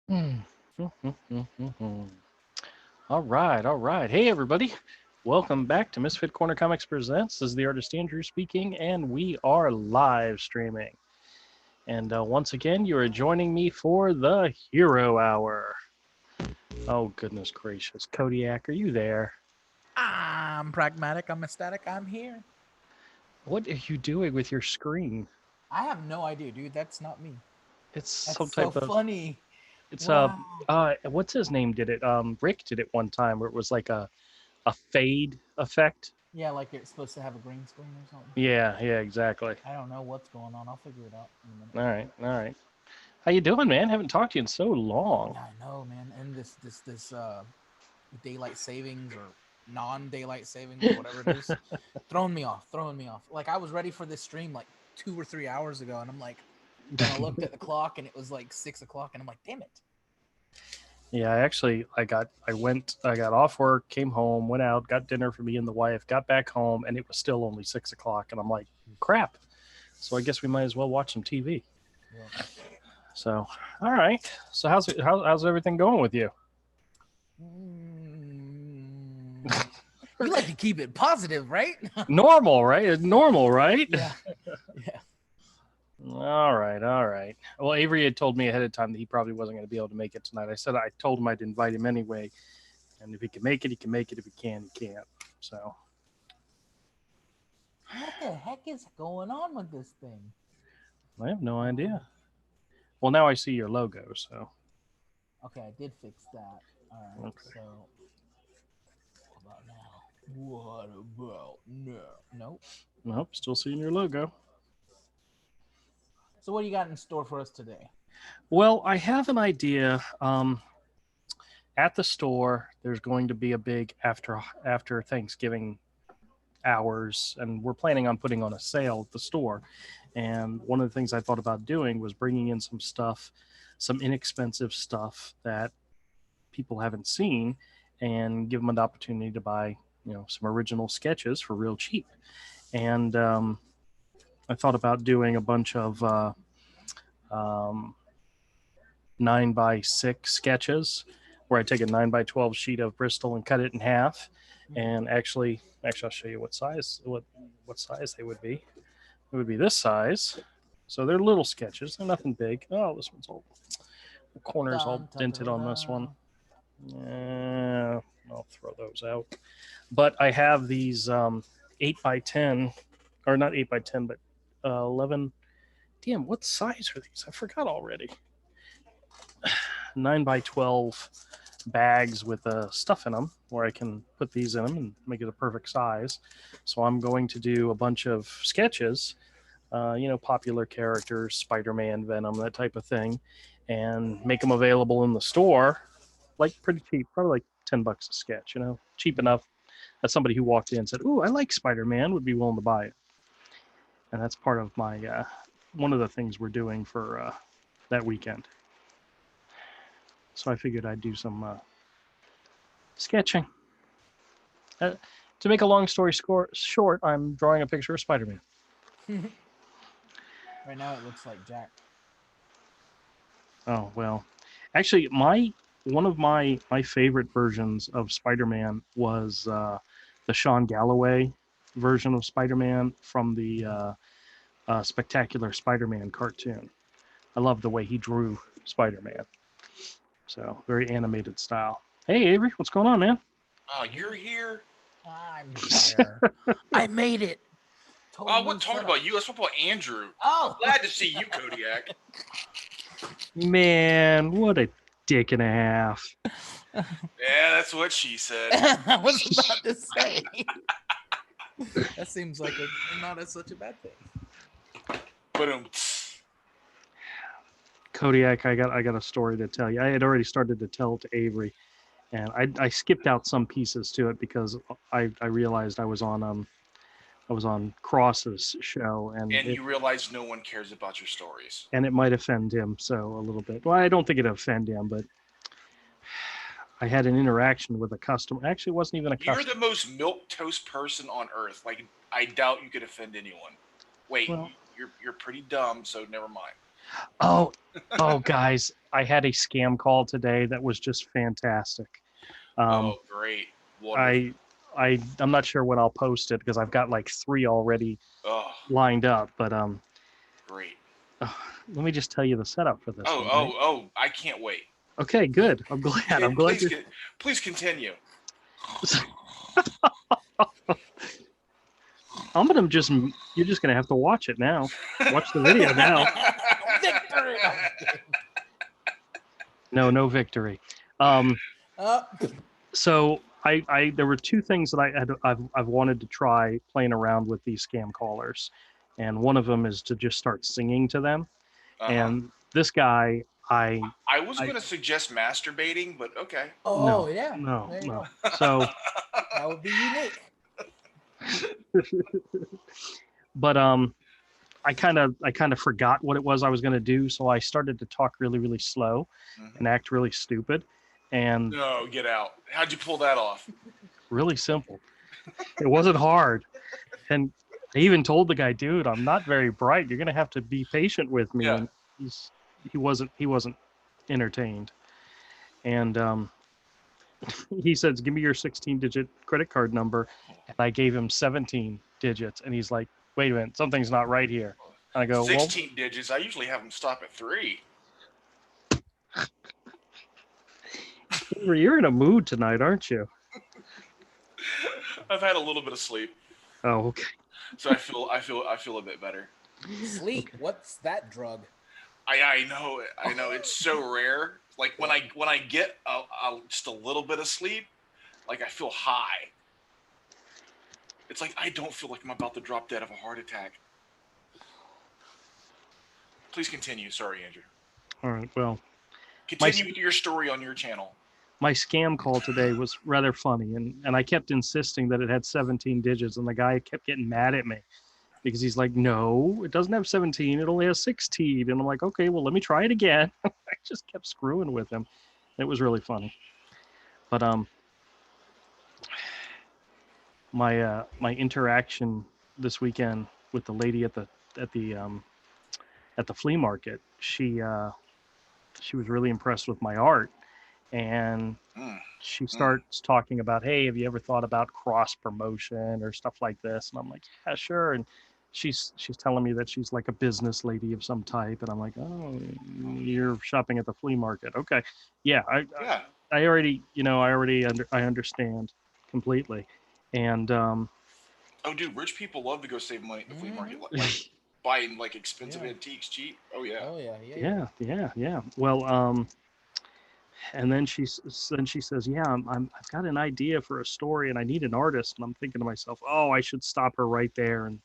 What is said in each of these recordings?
Hmm. All right, all right. Hey, everybody. Welcome back to Misfit Corner Comics Presents. This is the artist Andrew speaking, and we are live streaming. And once again, you are joining me for the Hero Hour. Oh, goodness gracious. Kodiak, are you there? I'm pragmatic. I'm ecstatic. I'm here. What are you doing with your screen? I have no idea, dude. That's not me. It's That's some so type of. funny. It's Wow. what's his name did it? Rick did it one time where it was like a fade effect. Yeah, like it's supposed to have a green screen or something. Yeah, exactly. I don't know what's going on. I'll figure it out in a minute. All right, all right. How you doing, man? Haven't talked to you in so long. Yeah, I know, man. And this daylight savings or non-daylight savings or whatever it is, throwing me off. Like I was ready for this stream like 2 or 3 hours ago, and I'm like, then I looked at the clock and it was like 6 o'clock, and I'm like, damn it. Yeah, I got off work, came home, went out, got dinner for me and the wife, got back home, and it was still only 6 o'clock, and I'm like, crap. So I guess we might as well watch some TV. Yep. So, all right. So how's everything going with you? Mm, you like to keep it positive, right? Normal, right? It's normal, right? Yeah. Yeah. All right, all right. Well, Avery had told me ahead of time that he probably wasn't going to be able to make it tonight. I told him I'd invite him anyway, and if he can make it, he can make it. If he can, he can't. So What the heck is going on with this thing? I have no Um, idea. Well, now I see your logo, so okay, I did fix that. All right. okay. So, what about now? What about now? Nope. Nope, still seeing your logo. So, what do you got in store for us today? Well, I have an idea. At the store, there's going to be a big after Thanksgiving hours, and we're planning on putting on a sale at the store. And one of the things I thought about doing was bringing in some stuff, some inexpensive stuff that people haven't seen, and give them an opportunity to buy, some original sketches for real cheap. And I thought about doing a bunch of um, 9x6 sketches where I take a 9x12 sheet of Bristol and cut it in half. Mm-hmm. And actually, I'll show you what size they would be. It would be this size. So they're little sketches. They're nothing big. Oh, this one's all the corner's all Dun, dun, dented dun, on this one. dun. I'll throw those out. But I have these 8x10, or not 8x10, but 11. Damn, what size are these? I forgot already. 9x12 bags with stuff in them where I can put these in them and make it a perfect size. So I'm going to do a bunch of sketches, popular characters, Spider-Man, Venom, that type of thing, and make them available in the store, like pretty cheap, probably like $10 a sketch. Cheap Yeah. enough that somebody who walked in and said, "Ooh, I like Spider-Man," would be willing to buy it. And that's part of my one of the things we're doing for that weekend. So I figured I'd do some sketching. Uh, to make a long story short, I'm drawing a picture of Spider-Man. Right now, it looks like Jack. Oh well, actually, one of my favorite versions of Spider-Man was the Sean Galloway version of Spider-Man from the Spectacular Spider-Man cartoon. I love the way he drew Spider-Man. So very animated style. Hey Avery, what's going on, man? Oh, you're here? I'm here. I made it. Oh, I Total new wasn't talking setup. about you. I was talking about Andrew. I'm Oh. glad to see you, Kodiak. Man, what a dick and a half. Yeah, that's what she said. I was about to say. That seems like not as such a bad thing. But Kodiak, I got a story to tell you. I had already started to tell it to Avery, and I skipped out some pieces to it because I realized I was on Cross's show, and and you realize no one cares about your stories. it might offend him so a little bit. Well, I don't think it offend him, but I had an interaction with a customer. Actually, it wasn't even a You're customer. the most milk toast person on earth. Like I doubt you could offend anyone. Wait, Well, you're pretty dumb, so never mind. Oh, guys, I had a scam call today that was just fantastic. Oh, great. Wonderful. I'm not sure when I'll post it because I've got like 3 already Oh, lined up. But great. let me just tell you the setup for this one. Right? I can't wait. Okay, good. I'm glad. I'm glad. Please continue. You're just gonna have to watch it now. Watch the video now. Victory. No victory. So there were 2 things that I've wanted to try playing around with these scam callers, and one of them is to just start singing to them. And this guy, I was going to suggest masturbating, but okay. Oh yeah. No. There you go. So That would be unique. but I kind of forgot what it was I was going to do, so I started to talk really, really slow and act really stupid. And no, get out. How'd you pull that off? Really simple. It wasn't hard. And I even told the guy, dude, I'm not very bright. You're going to have to be patient with me. Yeah. And he wasn't entertained. And he says, give me your 16-digit credit card number. And I gave him 17 digits. And he's like, wait a minute, something's not right here. And I go, 16 digits. I usually have them stop at 3. You're in a mood tonight, aren't you? I've had a little bit of sleep, Oh, okay. so I feel a bit better. Sleep. Okay. What's that drug? I know it's so rare. Like when I get just a little bit of sleep, like I feel high. It's like I don't feel like I'm about to drop dead of a heart attack. Please continue. Sorry, Andrew. All right. Well, Continue your story on your channel. my scam call today was rather funny, and I kept insisting that it had 17 digits, and the guy kept getting mad at me because he's like, no, it doesn't have 17, it only has 16. And I'm like, okay, well, let me try it again. I just kept screwing with him. It was really funny. But my interaction this weekend with the lady at the flea market, she was really impressed with my art, and she starts talking about, hey, have you ever thought about cross promotion or stuff like this? And I'm like, yeah, sure. And she's telling me that she's like a business lady of some type, and I'm like, oh, you're shopping at the flea market, okay? Yeah, I already I understand completely. And oh, dude, rich people love to go save money at the flea market, like buying like expensive antiques cheap. Oh yeah. Yeah. Well, and then she says, yeah, I've got an idea for a story and I need an artist. And I'm thinking to myself, oh, I should stop her right there and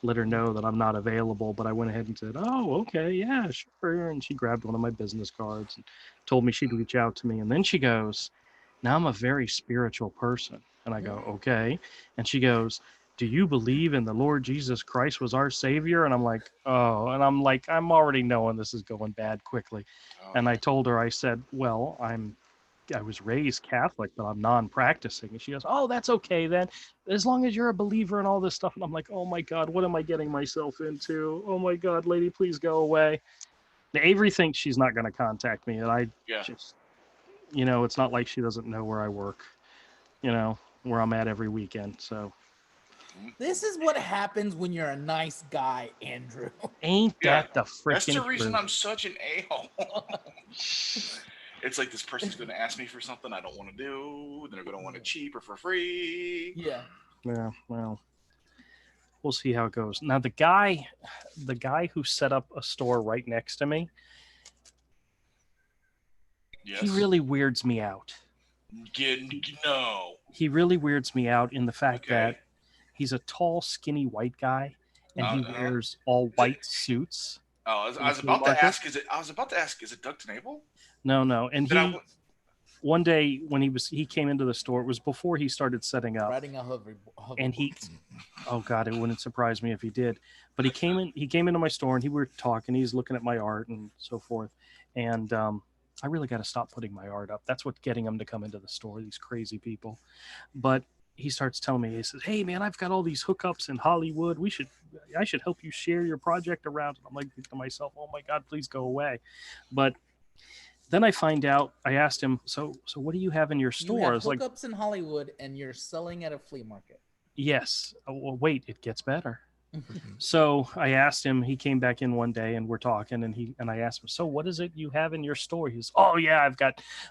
let her know that I'm not available. But I went ahead and said, oh, okay, yeah, sure. And she grabbed one of my business cards and told me she'd reach out to me. And then she goes, now I'm a very spiritual person. And I go, okay. And she goes, do you believe in the Lord Jesus Christ was our savior? And I'm like, oh, and I'm like, I'm already knowing this is going bad quickly. And I told her, I said, well, I was raised Catholic, but I'm non-practicing. And she goes, oh, that's okay then, as long as you're a believer and all this stuff. And I'm like, oh my God, what am I getting myself into? Oh my God, lady, please go away. Now, Avery thinks she's not going to contact me. And I just, it's not like she doesn't know where I work, where I'm at every weekend. So this is what happens when you're a nice guy, Andrew. Ain't that the freaking That's the reason truth. I'm such an a-hole. It's like this person's going to ask me for something I don't want to do. They're going to want it cheap or for free. Yeah. Yeah, well, we'll see how it goes. Now, the guy who set up a store right next to me, he really weirds me out. No. He really weirds me out in the fact that he's a tall, skinny white guy, and he wears all white suits. Oh, I was about to ask, is it Doug Tenable? No. And one day when he came into the store, it was before he started setting up. Riding a hover and oh God, it wouldn't surprise me if he did. But he came into my store and we were talking. He's looking at my art and so forth. And I really got to stop putting my art up. That's what's getting him to come into the store. These crazy people. But he starts telling me, he says, "Hey man, I've got all these hookups in Hollywood. I should help you share your project around." And I'm like to myself, "Oh my God, please go away." But then I find out, I asked him, so what do you have in your You store? have I was like, hookups in Hollywood, and you're selling at a flea market. yes. Oh, well, wait, it gets better. So I asked him, he came back in one day and we're talking, and I asked him, "So what is it you have in your store?" He's, "Oh yeah,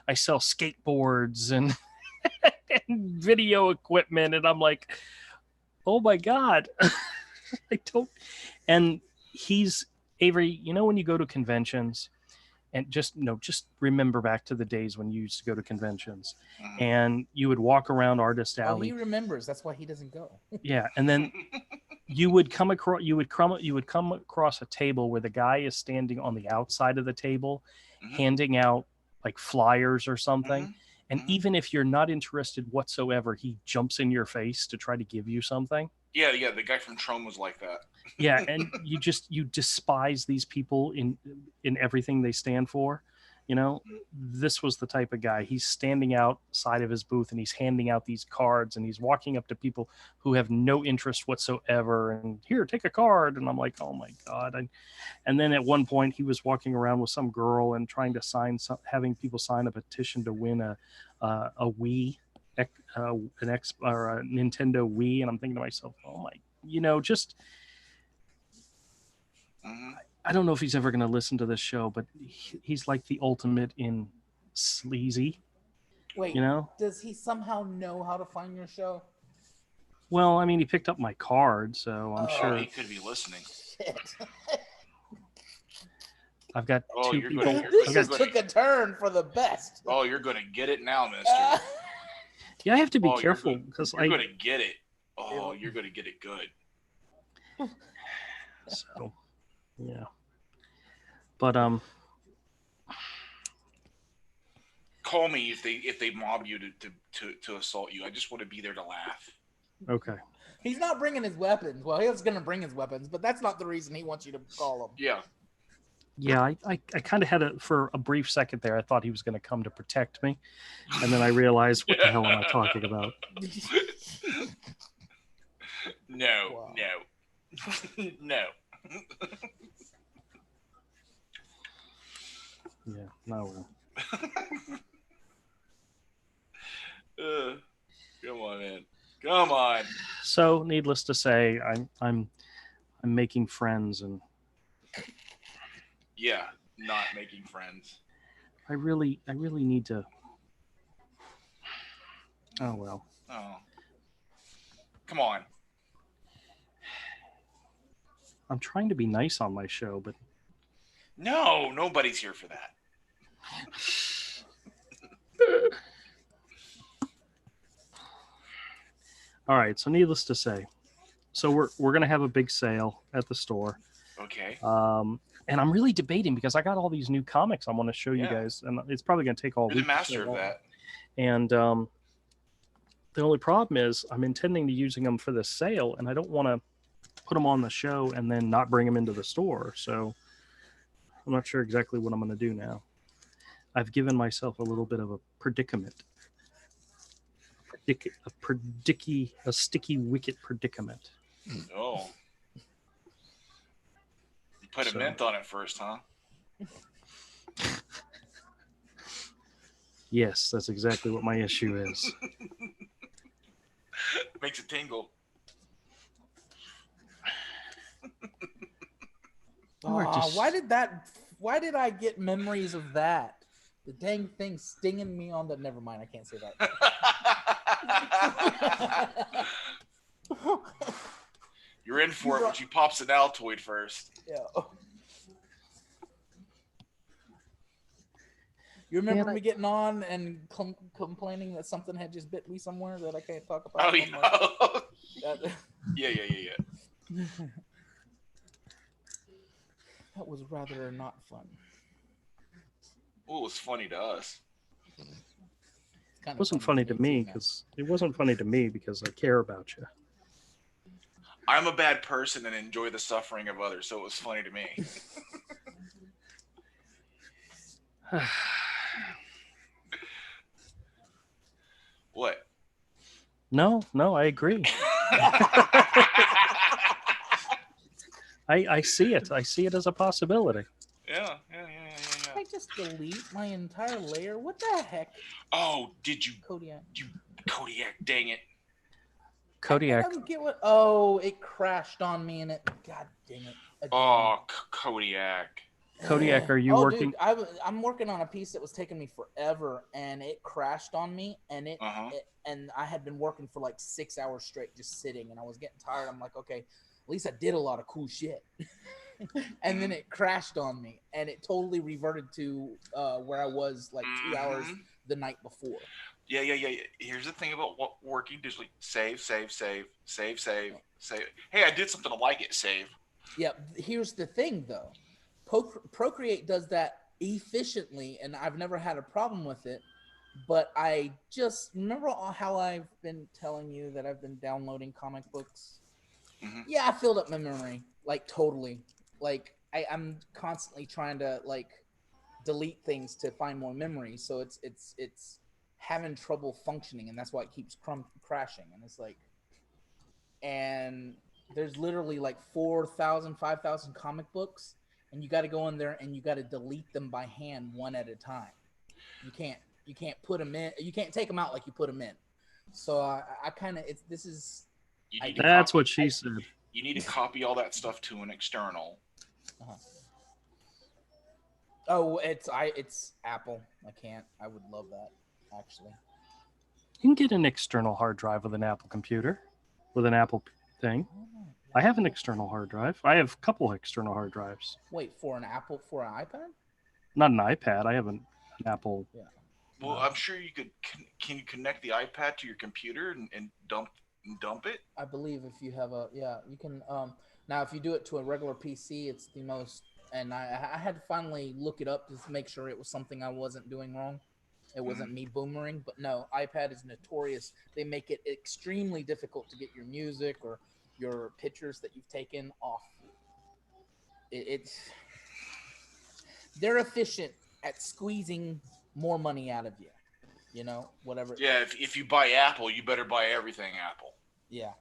I sell skateboards and, and video equipment." And I'm like, "Oh my God." I don't. And he's, Avery, when you go to conventions, and just remember back to the days when you used to go to conventions and you would walk around Artist Oh, Alley. he remembers. That's why he doesn't go. Yeah. And then you would come across a table where the guy is standing on the outside of the table, handing out like flyers or something. And even if you're not interested whatsoever, he jumps in your face to try to give you something. Yeah, the guy from Tron was like that. Yeah, and you despise these people in everything they stand for. This was the type of guy. He's standing outside of his booth and he's handing out these cards and he's walking up to people who have no interest whatsoever and, "Here, take a card." And I'm like, "Oh my God." And then at one point he was walking around with some girl and trying to having people sign a petition to win a Wii, an X or a Nintendo Wii. And I'm thinking to myself, "Oh my," just. I don't know if he's ever going to listen to this show, but he's like the ultimate in sleazy. Wait, does he somehow know how to find your show? Well, I mean, he picked up my card, so I'm sure he could be listening. Shit. I've got two people. This just took a turn for the best. Oh, you're going to get it now, mister. Yeah, I have to be careful because you're going to get it. Oh, you're going to get it good. So, yeah. But call me if they mob you to assault you. I just want to be there to laugh. Okay. He's not bringing his weapons. Well, he was going to bring his weapons, but that's not the reason he wants you to call him. Yeah. Yeah, I kind of had for a brief second there. I thought he was going to come to protect me, and then I realized, what the hell am I talking about? No. No. Yeah, no. Come on, man. Come on. So, needless to say, I'm making friends, and yeah, not making friends. I really need to. Oh well. Oh. Come on. I'm trying to be nice on my show, but no, nobody's here for that. All right, so needless to say, so we're gonna have a big sale at the store. Okay. And I'm really debating because I got all these new comics I want to show you guys, and it's probably gonna take all week. You're the master of that. And the only problem is I'm intending to using them for this sale, and I don't want to put them on the show and then not bring them into the store. So I'm not sure exactly what I'm going to do now. I've given myself a little bit of a predicament. A sticky wicket predicament. Oh. You put a mint on it first, huh? Yes, that's exactly what my issue is. Makes it tingle. Why did I get memories of that? The dang thing stinging me on the. Never mind, I can't say that. You're in for it, but you pops an Altoid first. Yeah. You remember me getting on and complaining that something had just bit me somewhere that I can't talk about? Oh, yeah. Yeah. That was rather not fun. Well, it was funny to us. It wasn't funny to me because I care about you. I'm a bad person and enjoy the suffering of others, so it was funny to me. What? No, I agree. I see it. I see it as a possibility. Yeah. I just delete my entire layer. What the heck, Oh, did you Kodiak? Kodiak? Dang it! Kodiak. I don't get what. Oh, it crashed on me and it. God dang it! Again. Oh, Kodiak. Kodiak, are you Oh, working? dude, I'm working on a piece that was taking me forever, and it crashed on me, and and I had been working for like 6 hours straight, just sitting, and I was getting tired. I'm like, okay, at least I did a lot of cool shit. And then it crashed on me, and it totally reverted to where I was like 2 hours the night before. Yeah. Here's the thing about what working digitally: save. Hey, I did something to like it. Save. Yeah, here's the thing though. Procreate does that efficiently, and I've never had a problem with it. But I just remember how I've been telling you that I've been downloading comic books. Yeah, I filled up my memory like totally. Like I'm constantly trying to like delete things to find more memory, so it's having trouble functioning, and that's why it keeps crashing. And it's like, and there's literally like 4,000, 5,000 comic books, and you got to go in there and you got to delete them by hand one at a time. You can't put them in. You can't take them out like you put them in. So I kind of this is. That's what she said. You need to copy all that stuff to an external. Oh, it's Apple. I can't. I would love that actually. You can get an external hard drive with an Apple computer, with an Apple thing. I have an external hard drive. I have a couple external hard drives. Wait, for an Apple, for an iPad? Not an iPad. I have an Apple. Yeah. Well, I'm sure you could. Can you connect the iPad to your computer and dump it? I believe if you have you can. Now if you do it to a regular PC, it's the most. And I had to finally look it up to make sure it was something I wasn't doing wrong. It wasn't me boomering, but no, iPad is notorious. They make it extremely difficult to get your music or your pictures that you've taken off. They're efficient at squeezing more money out of you. You know, whatever. Yeah, if you buy Apple, you better buy everything Apple. Yeah,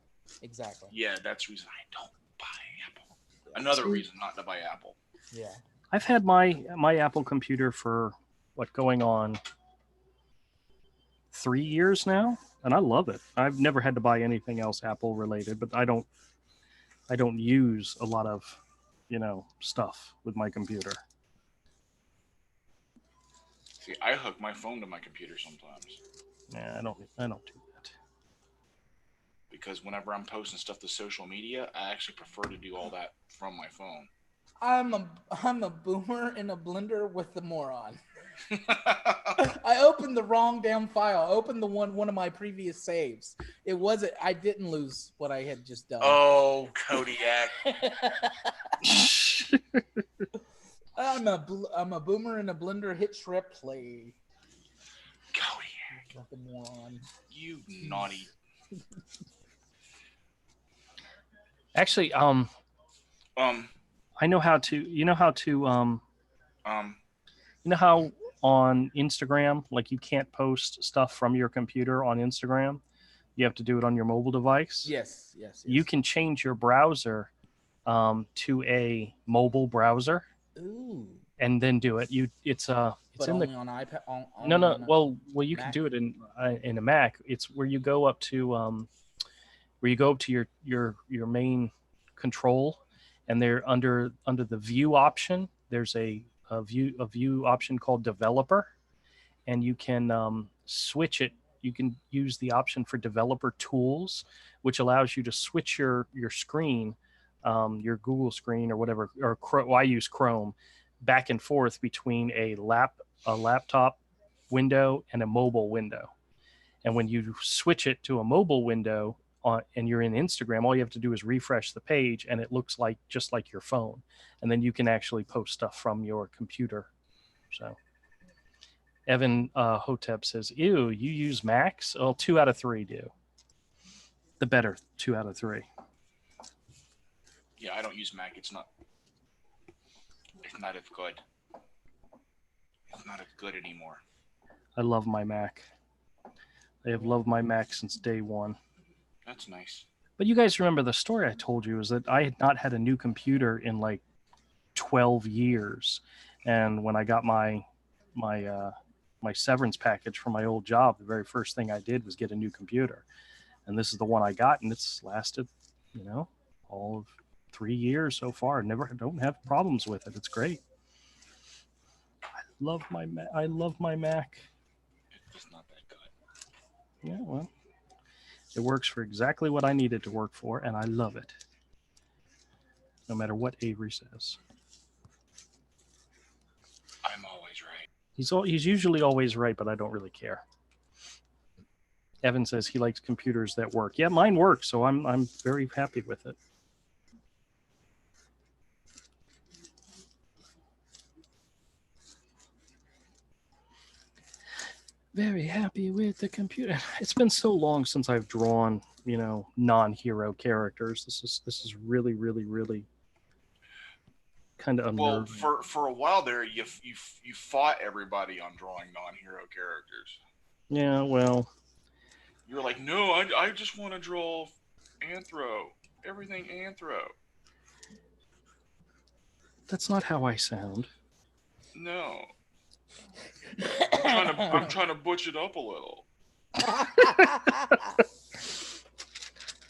exactly. Yeah, that's the reason I don't buy Apple. Another reason not to buy Apple. Yeah. I've had my Apple computer for going on 3 years now, and I love it. I've never had to buy anything else Apple related, but I don't use a lot of, stuff with my computer. See, I hook my phone to my computer sometimes. Yeah, I don't do that. Because whenever I'm posting stuff to social media, I actually prefer to do all that from my phone. I'm a boomer in a blender with the moron. I opened the wrong damn file. I opened the one of my previous saves. It wasn't. I didn't lose what I had just done. Oh, Kodiak. I'm a boomer in a blender. Hit Shrek play. Kodiak. Like a moron. You naughty. Actually, I know how to. You know how on Instagram, like you can't post stuff from your computer on Instagram. You have to do it on your mobile device. Yes. You can change your browser to a mobile browser. Ooh. And then do it. It's but only on iPad. No. Well, you Mac? Can do it in a Mac. It's where you go up to your main control, and there under the view option, there's a view option called developer, and you can switch it. You can use the option for developer tools, which allows you to switch your screen, your Google screen or whatever, or I use Chrome, back and forth between a laptop window and a mobile window. And when you switch it to a mobile window and you're in Instagram, all you have to do is refresh the page and it looks just like your phone. And then you can actually post stuff from your computer. So Evan Hotep says, ew, you use Macs? Well, 2 out of 3 do. The better 2 out of 3. Yeah, I don't use Mac. It's not as good. It's not as good anymore. I love my Mac. They have loved my Mac since day one. That's nice. But you guys remember the story I told you is that I had not had a new computer in like 12 years. And when I got my severance package from my old job, the very first thing I did was get a new computer. And this is the one I got, and it's lasted, all of 3 years so far. Don't have problems with it. It's great. I love my Mac. It's not that good. Yeah, well, it works for exactly what I need it to work for, and I love it. No matter what Avery says. I'm always right. He's usually always right, but I don't really care. Evan says he likes computers that work. Yeah, mine works, so I'm very happy with it. Very happy with the computer. It's been so long since I've drawn, non-hero characters. This is really, really, really kind of unnerving. Well, for a while there, you fought everybody on drawing non-hero characters. Yeah, well, you're like, no, I just want to draw Anthro, everything Anthro. That's not how I sound. No. I'm trying to butch it up a little.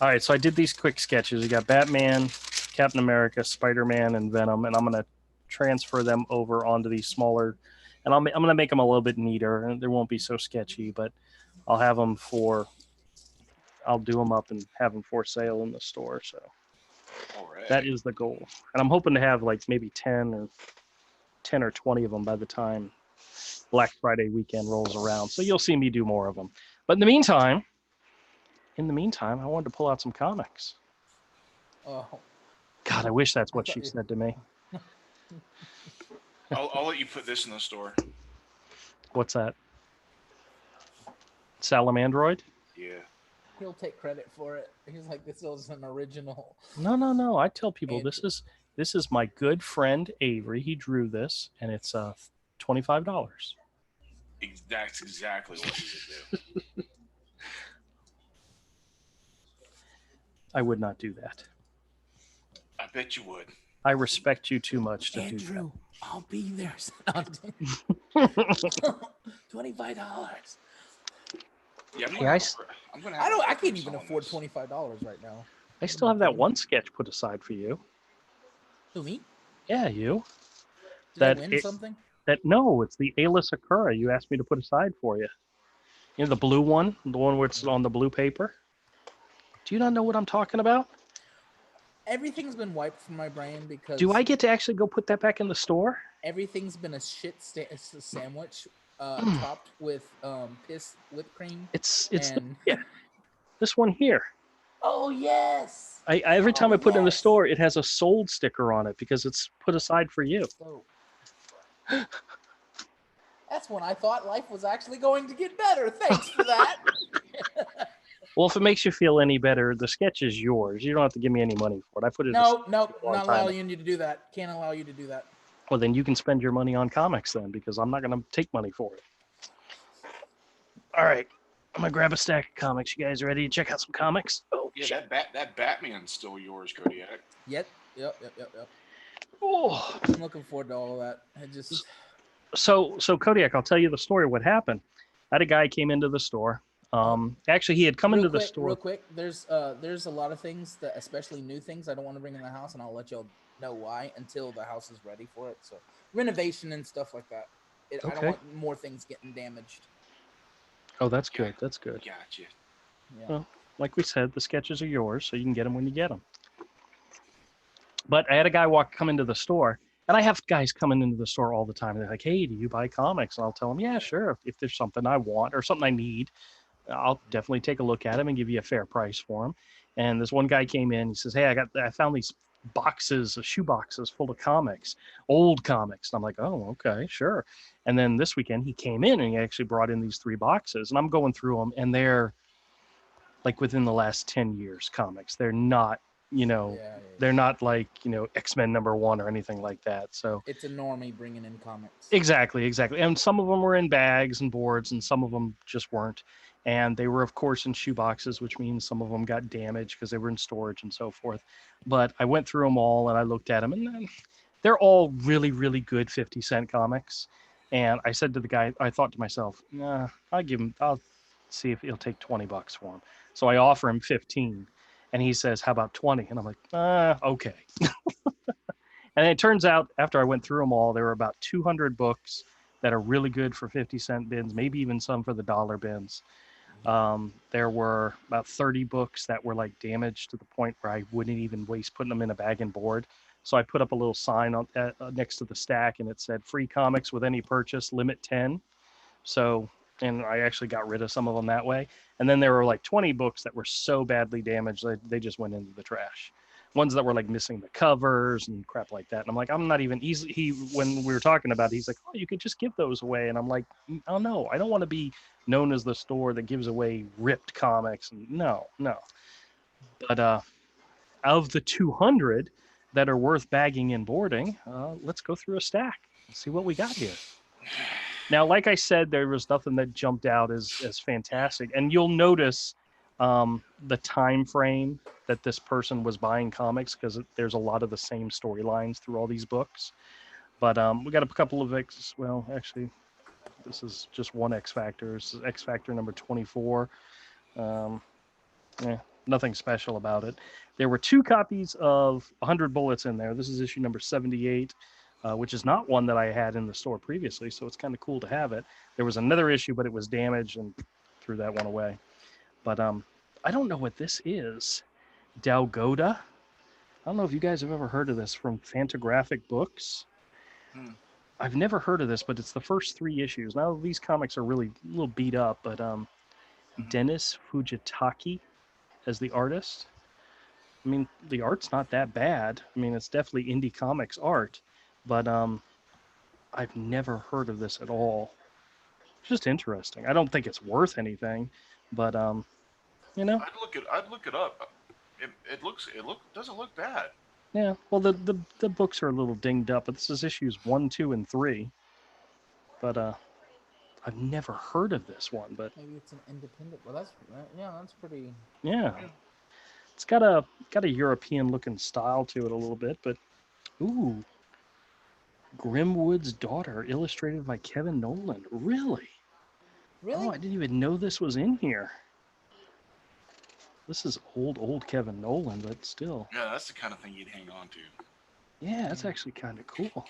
All right, so I did these quick sketches. You got Batman, Captain America, Spider-Man, and Venom, and I'm going to transfer them over onto these smaller, and I'm going to make them a little bit neater, and they won't be so sketchy, but I'll have them I'll do them up and have them for sale in the store. So right. That is the goal, and I'm hoping to have like maybe 10 or 20 of them by the time Black Friday weekend rolls around. So you'll see me do more of them. But in the meantime, I wanted to pull out some comics. Oh. God, I wish that's what she said to me. I'll let you put this in the store. What's that? Salamandroid? Yeah. He'll take credit for it. He's like, this was an original. No. I tell people this is my good friend Avery. He drew this, and it's $25. That's exactly what he would do. I would not do that. I bet you would. I respect you too much to Andrew, do that. I'll be there. $25. Yeah, I can't even afford $25 right now. I still have that one sketch put aside for you. Who, me? Yeah, you. Did I win something? No, it's the A-list Sakura you asked me to put aside for you. You know, the blue one, the one where it's on the blue paper. Do you not know what I'm talking about? Everything's been wiped from my brain because. Do I get to actually go put that back in the store? Everything's been a shit sandwich, topped with piss whipped cream. It's this one here. Oh yes. Every time I put it in the store, it has a sold sticker on it because it's put aside for you. So, that's when I thought life was actually going to get better. Thanks for that. Well, if it makes you feel any better, the sketch is yours. You don't have to give me any money for it. I put it. No, not allowing you to do that. Can't allow you to do that. Well, then you can spend your money on comics then, because I'm not going to take money for it. All right, I'm gonna grab a stack of comics. You guys ready to check out some comics? Oh, yeah, that Batman's still yours, Kodiak. Yep. Oh, I'm looking forward to all of that. So Kodiak, I'll tell you the story of what happened. I had a guy came into the store. Actually, he had come into the store. Real quick, there's a lot of things that, especially new things, I don't want to bring in the house, and I'll let y'all know why until the house is ready for it. So renovation and stuff like that. Okay. I don't want more things getting damaged. Oh, that's good. That's good. Gotcha. Yeah. Well, like we said, the sketches are yours, so you can get them when you get them. But I had a guy come into the store, and I have guys coming into the store all the time. They're like, "Hey, do you buy comics?" And I'll tell them, "Yeah, sure. If there's something I want or something I need, I'll definitely take a look at them and give you a fair price for them." And this one guy came in. He says, "Hey, I found these shoe boxes full of comics, old comics." And I'm like, "Oh, okay, sure." And then this weekend he came in and he actually brought in these 3 boxes, and I'm going through them, and they're like within the last 10 years comics. They're not, they're not like, X-Men #1 or anything like that. So it's a normie bringing in comics. Exactly. And some of them were in bags and boards, and some of them just weren't. and they were, of course, in shoe boxes, which means some of them got damaged because they were in storage and so forth. But I went through them all and I looked at them, and then they're all really, really good 50-cent comics. And I said to the guy, I thought to myself, nah, I'll see if he'll take $20 for them. So I offer him 15, and he says, how about 20? And I'm like, okay. And it turns out after I went through them all, there were about 200 books that are really good for 50-cent bins, maybe even some for the dollar bins. There were about 30 books that were like damaged to the point where I wouldn't even waste putting them in a bag and board. So I put up a little sign on next to the stack, and it said free comics with any purchase, limit 10. So, and I actually got rid of some of them that way. And then there were like 20 books that were so badly damaged that they just went into the trash. Ones that were like missing the covers and crap like that. And I'm like, I'm not even easy. When we were talking about it, he's like, oh, you could just give those away. And I'm like, oh no, I don't want to be known as the store that gives away ripped comics. And no. But of the 200 that are worth bagging and boarding, let's go through a stack and see what we got here. Now, like I said, there was nothing that jumped out as fantastic. And you'll notice the time frame that this person was buying comics, because there's a lot of the same storylines through all these books. But we got a couple of well, actually, this is just one X Factor. This is X Factor number 24. Nothing special about it. There were 2 copies of 100 Bullets in there. This is issue number 78. Which is not one that I had in the store previously, so it's kind of cool to have it. There was another issue, but it was damaged, and threw that one away. But I don't know what this is. Dalgoda? I don't know if you guys have ever heard of this from Fantagraphic Books. I've never heard of this, but it's the first 3 issues. Now, these comics are really a little beat up, but Dennis Fujitaki as the artist. I mean, the art's not that bad. I mean, it's definitely indie comics art, but I've never heard of this at all. It's just interesting. I don't think it's worth anything, but you know. I'd look it up. It doesn't look bad. Yeah. Well, the books are a little dinged up, but this is issues 1, 2, and 3. But I've never heard of this one. But maybe it's an independent. Well, that's pretty. Yeah. It's got a European looking style to it a little bit, but ooh. Grimwood's Daughter, illustrated by Kevin Nolan. Really? Really? Oh, I didn't even know this was in here. This is old Kevin Nolan, but still. Yeah, that's the kind of thing you'd hang on to. Yeah, that's actually kind of cool.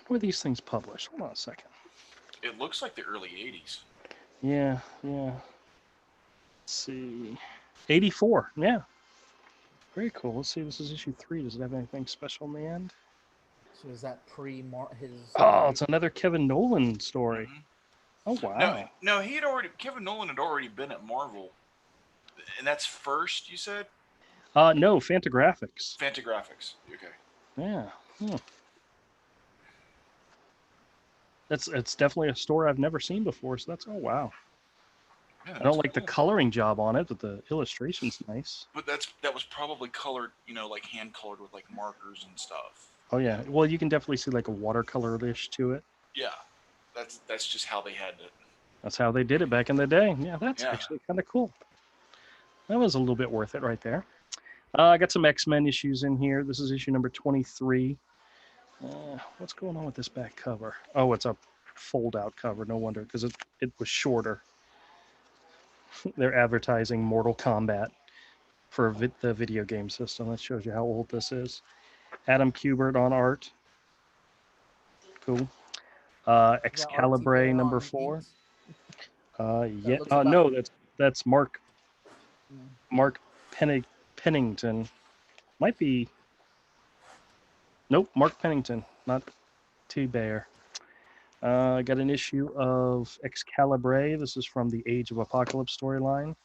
Where are these things published? Hold on a second. It looks like the early 80s. Yeah. Let's see. 84, yeah. Very cool. Let's see, this is issue 3. Does it have anything special in the end? So is that his? Oh, it's another Kevin Nolan story. Oh wow. No, Kevin Nolan had already been at Marvel, and that's first. You said? No, Fantagraphics. Fantagraphics. Okay. Yeah. It's definitely a store I've never seen before. So that's wow. Yeah, I don't like the coloring job on it, but the illustration's nice. But that was probably colored, like hand colored with like markers and stuff. Oh yeah. Well, you can definitely see like a watercolor-ish to it. Yeah. That's just how they had it. That's how they did it back in the day. Yeah, that's actually kind of cool. That was a little bit worth it right there. I got some X-Men issues in here. This is issue number 23. What's going on with this back cover? Oh, it's a fold-out cover. No wonder, because it was shorter. They're advertising Mortal Kombat for the video game system. That shows you how old this is. Adam Kubert on art. Cool. Excalibur number 4. Yeah. No, that's Mark Pennington. Might be. Nope, Mark Pennington, not T. Bear. I got an issue of Excalibur. This is from the Age of Apocalypse storyline.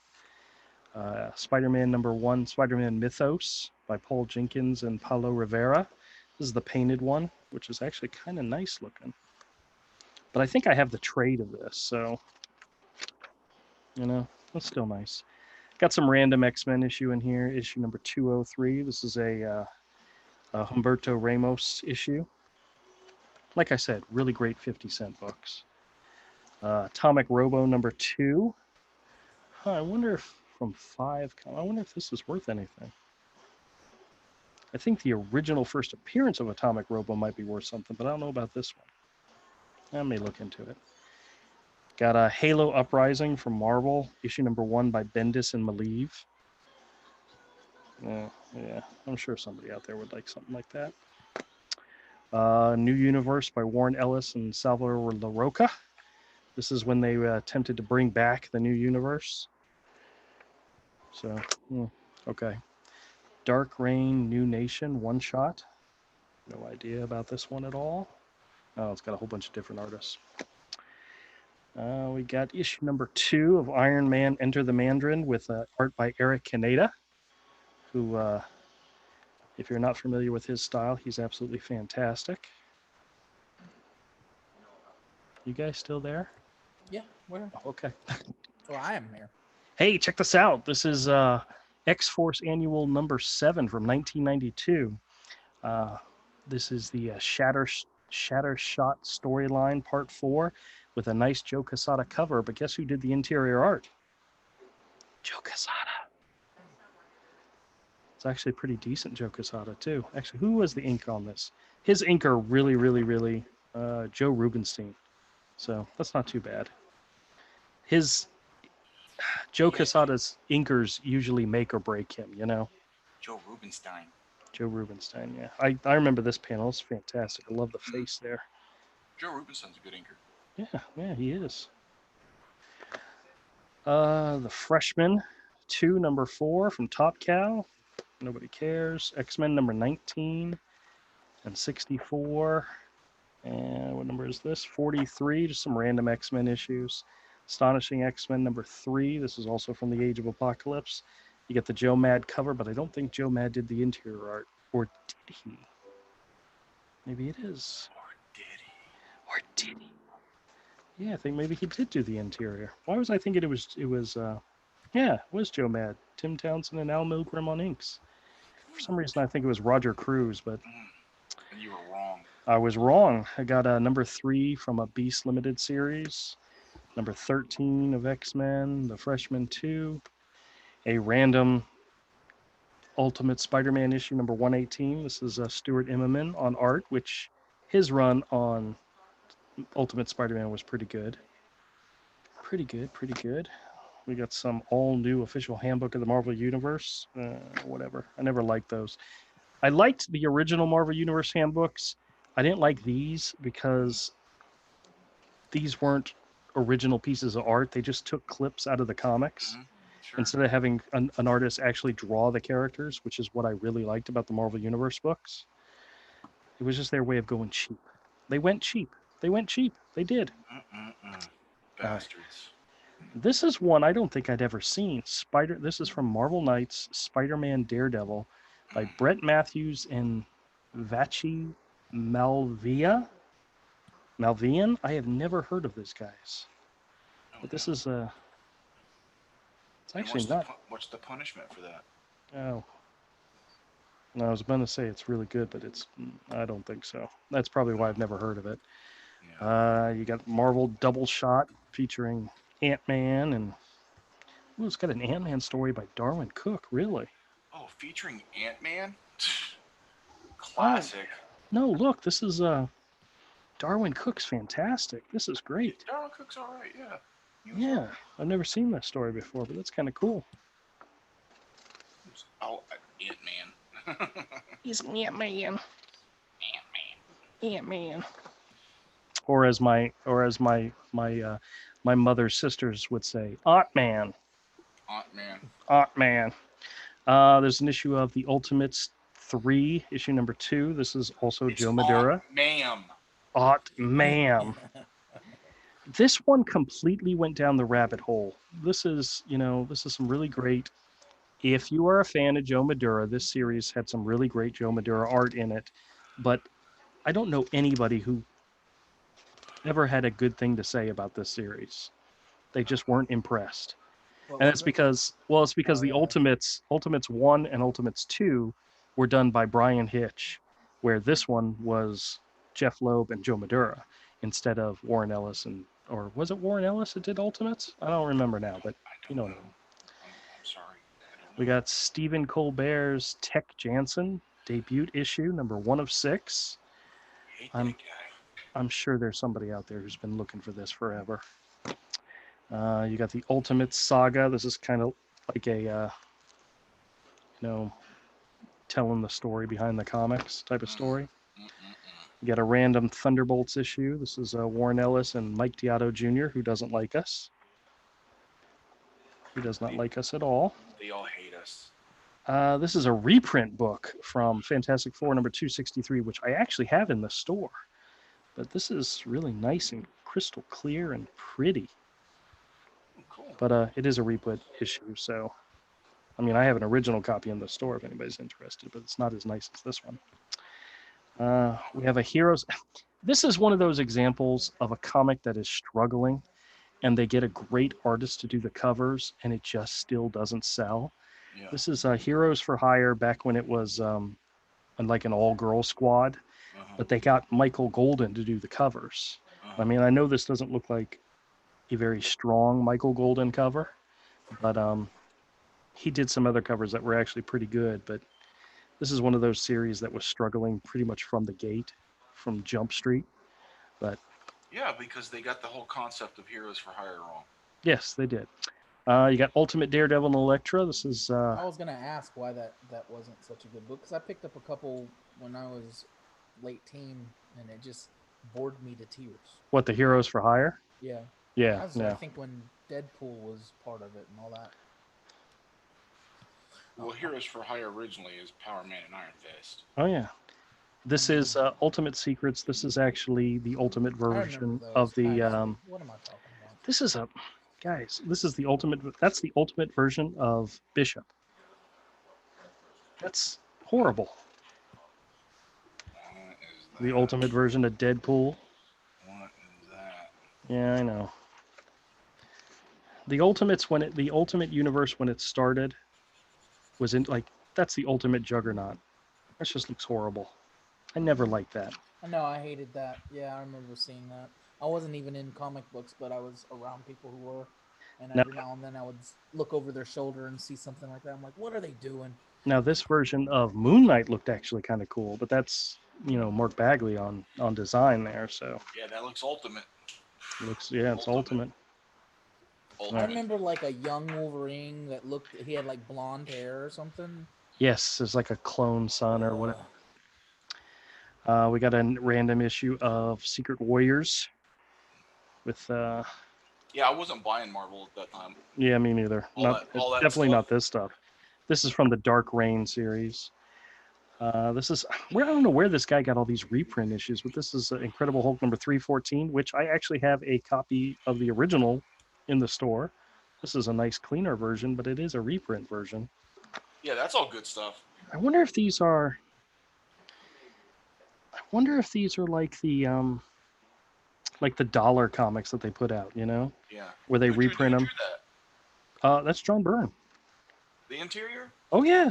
Spider-Man number 1, Spider-Man Mythos by Paul Jenkins and Paulo Rivera. This is the painted one, which is actually kind of nice looking. But I think I have the trade of this, so that's still nice. Got some random X-Men issue in here. Issue number 203. This is a Humberto Ramos issue. Like I said, really great 50-cent books. Atomic Robo number 2. Huh, I wonder if from 5, I wonder if this is worth anything. I think the original first appearance of Atomic Robo might be worth something, but I don't know about this one. I may look into it. Got a Halo Uprising from Marvel, issue number 1 by Bendis and Malieve. Yeah, I'm sure somebody out there would like something like that. New Universe by Warren Ellis and Salvador LaRocca. This is when they attempted to bring back the New Universe. So, okay. Dark Reign, New Nation, one shot. No idea about this one at all. Oh, it's got a whole bunch of different artists. We got issue number 2 of Iron Man Enter the Mandarin with art by Eric Kaneda, who, if you're not familiar with his style, he's absolutely fantastic. You guys still there? Yeah, where? Oh, okay. Oh, I am here. Hey, check this out. This is X-Force Annual number 7 from 1992. This is the Shatter Shot storyline part 4 with a nice Joe Quesada cover, but guess who did the interior art? Joe Quesada. It's actually pretty decent Joe Quesada too. Actually, who was the ink on this? His inker really Joe Rubinstein. So that's not too bad. Joe Quesada's inkers usually make or break him, you know? Joe Rubinstein. Joe Rubinstein, yeah. I remember this panel. It's fantastic. I love the face there. Joe Rubinstein's a good inker. Yeah, he is. The Freshman 2, number 4 from Top Cow. Nobody cares. X-Men number 19 and 64. And what number is this? 43, just some random X-Men issues. Astonishing X-Men number 3. This is also from the Age of Apocalypse. You get the Joe Mad cover, but I don't think Joe Mad did the interior art. Or did he? Maybe it is. Or did he? Yeah, I think maybe he did do the interior. Why was I thinking it was Joe Mad. Tim Townsend and Al Milgrom on inks. For some reason, I think it was Roger Cruz, but And you were wrong. I was wrong. I got a number 3 from a Beast Limited series, number 13 of X-Men, the Freshman 2, a random Ultimate Spider-Man issue number 118. This is Stuart Immonen on art, which his run on Ultimate Spider-Man was pretty good. Pretty good. We got some all-new official handbook of the Marvel Universe. Whatever. I never liked those. I liked the original Marvel Universe handbooks. I didn't like these because these weren't original pieces of art. They just took clips out of the comics. Mm-hmm. Sure. Instead of having an artist actually draw the characters, which is what I really liked about the Marvel Universe books. It was just their way of going cheap. They went cheap. They did. Bastards. This is one I don't think I'd ever seen. This is from Marvel Knights, Spider-Man Daredevil by Brett Matthews and Vachi Malvian. I have never heard of these guys. But this is it's actually not. What's the punishment for that? Oh. No, I was going to say it's really good, but I don't think so. That's probably why I've never heard of it. Yeah. You got Marvel Double Shot featuring Ant-Man, and it's got an Ant-Man story by Darwin Cook, really? Oh, featuring Ant-Man? Classic. No, look, this is Darwin Cook's fantastic. This is great. Darwin Cook's all right, yeah. Yeah, I've never seen that story before, but that's kind of cool. Oh, Ant-Man. He's Ant-Man. Or as my mother's sisters would say, Aunt-Man. There's an issue of the Ultimates 3, issue number 2. This is also Joe Madura. Aunt-Man. This one completely went down the rabbit hole. This is some really great. If you are a fan of Joe Madura, this series had some really great Joe Madura art in it, but I don't know anybody who ever had a good thing to say about this series. They just weren't impressed. And it's because the Ultimates 1 and Ultimates 2 were done by Brian Hitch, where this one was Jeff Loeb and Joe Madura instead of Warren Ellis or was it Warren Ellis that did Ultimates? I don't remember now, but I You don't know. know. I'm sorry. I don't We know. got Stephen Colbert's Tech Jansen debut issue, number 1 of 6. I hate I'm that guy. I'm sure there's somebody out there who's been looking for this forever. You got the Ultimate Saga. This is kind of like a, you know, telling the story behind the comics type of story. You got a random Thunderbolts issue. This is Warren Ellis and Mike Deodato Jr., who doesn't like us. He does not like us at all. They all hate us. This is a reprint book from Fantastic Four number 263, which I actually have in the store. But this is really nice and crystal clear and pretty. Oh, cool. But it is a reprint issue, so I mean, I have an original copy in the store if anybody's interested, but it's not as nice as this one. We have a Heroes. This is one of those examples of a comic that is struggling, and they get a great artist to do the covers, and it just still doesn't sell. Yeah. This is Heroes for Hire back when it was like an all-girl squad, but they got Michael Golden to do the covers. I mean, I know this doesn't look like a very strong Michael Golden cover, but he did some other covers that were actually pretty good. But this is one of those series that was struggling pretty much from the gate, from Jump Street. But Yeah, because they got the whole concept of Heroes for Hire wrong. yes, they did. You got Ultimate Daredevil and Elektra. This is I was gonna ask why that wasn't such a good book, because I picked up a couple when I was late teen, and it just bored me to tears. what, the Heroes for Hire. Yeah, Yeah, I no. think when Deadpool was part of it and all that. Well, Heroes for Hire originally is Power Man and Iron Fist. Oh yeah. This is Ultimate Secrets. This is actually the ultimate I remember version those. of the. Actually. What am I talking about? This is guys. This is the ultimate. That's the ultimate version of Bishop. That's horrible. What is that? The ultimate version of Deadpool. What is that? Yeah, I know. The Ultimates the Ultimate Universe when it started was in like that's the ultimate Juggernaut. That just looks horrible. I never liked that. I know, I hated that. Yeah, I remember seeing that. I wasn't even in comic books, but I was around people who were, and Now, every now and then I would look over their shoulder and see something like that. I'm like, what are they doing? now this version of Moon Knight looked actually kind of cool, but that's Mark Bagley on design there, so Yeah, that looks ultimate. looks it's ultimate. I remember like a young Wolverine that he had like blonde hair or something. Yes, it's like a clone son or whatever. We got a random issue of Secret Warriors with Yeah, I wasn't buying Marvel at that time. yeah, me neither. All that Definitely stuff. not this stuff. This is from the Dark Reign series. This is I don't know where this guy got all these reprint issues, but this is Incredible Hulk number 314, which I actually have a copy of the original in the store. This is a nice cleaner version, but it is a reprint version. Yeah, that's all good stuff. I wonder if these are like the dollar comics that they put out, Yeah. where they Who reprint drew them. that? That's John Byrne. The interior? Oh yeah,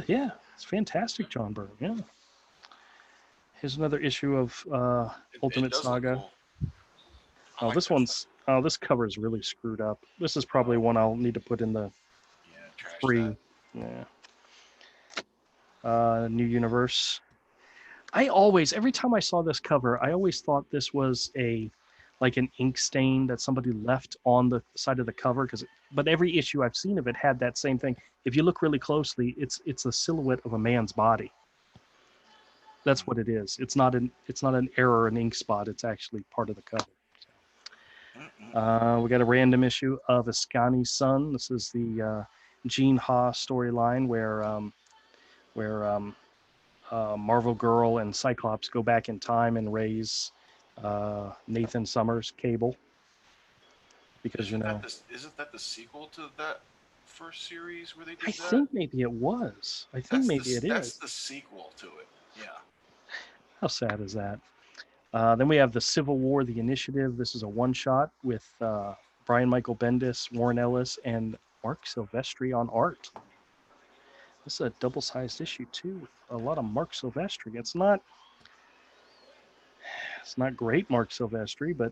it's fantastic, John Byrne. Yeah. Here's another issue of Ultimate Saga. Cool. Oh, this one's this cover is really screwed up. This is probably one I'll need to put in the trash free. that. Yeah. New Universe. Every time I saw this cover, I always thought this was like an ink stain that somebody left on the side of the cover but every issue I've seen of it had that same thing. If you look really closely, it's a silhouette of a man's body. That's what it is. It's not an error, an ink spot. It's actually part of the cover. We got a random issue of Ascani's Son. This is the Gene Ha storyline where Marvel Girl and Cyclops go back in time and raise Nathan Summers, Cable. Because isn't that the sequel to that first series where they did that? I think maybe it was. That's the sequel to it. Yeah. How sad is that? Then we have the Civil War, the Initiative. This is a one-shot with Brian Michael Bendis, Warren Ellis, and Mark Silvestri on art. This is a double-sized issue too, with a lot of Mark Silvestri. It's not great Mark Silvestri, but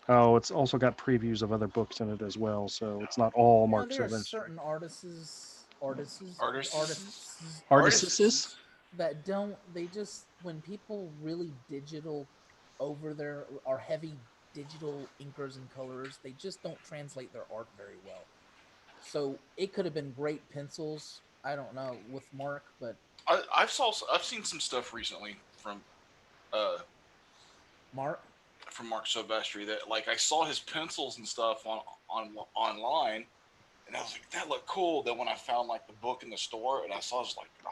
Oh, it's also got previews of other books in it as well, so it's not all You know, Mark there are Silvestri. certain Artists. Artists? that don't. They just when people really digital over their are heavy digital inkers and colorers, they just don't translate their art very well. So it could have been great pencils. I don't know with Mark, but I've seen some stuff recently uh Mark, from Mark Silvestri that like I saw his pencils and stuff online, and I was like, that looked cool. Then when I found like the book in the store and I saw, it, I was like, oh